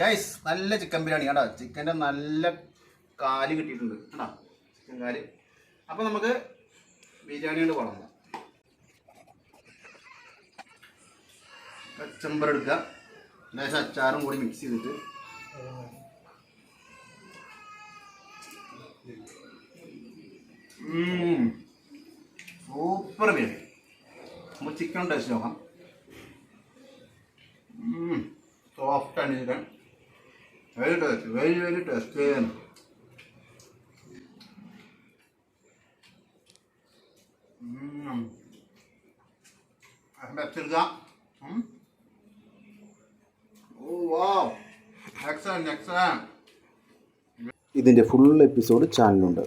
Guys നല്ല chicken biryani കേട്ടോ. ചിക്കൻ്റെ നല്ല കാല് കിട്ടിയിട്ടുണ്ട് കേട്ടോ, ചിക്കൻ കാല്. അപ്പോൾ നമുക്ക് ബിരിയാണി കൊണ്ട് വളർന്നു കച്ചമ്പർ എടുക്കുക, ലേശം അച്ചാറും കൂടി മിക്സ് ചെയ്തിട്ട് സൂപ്പർ ബിരിയാണി. നമുക്ക് ചിക്കൻ ടേസ്റ്റ് നോക്കാം. സോഫ്റ്റാണ് chicken, very taste, very very taste. വെച്ചെടുക്കുക. ഇതിൻ്റെ ഫുൾ എപ്പിസോഡ് ചാനലുണ്ട്.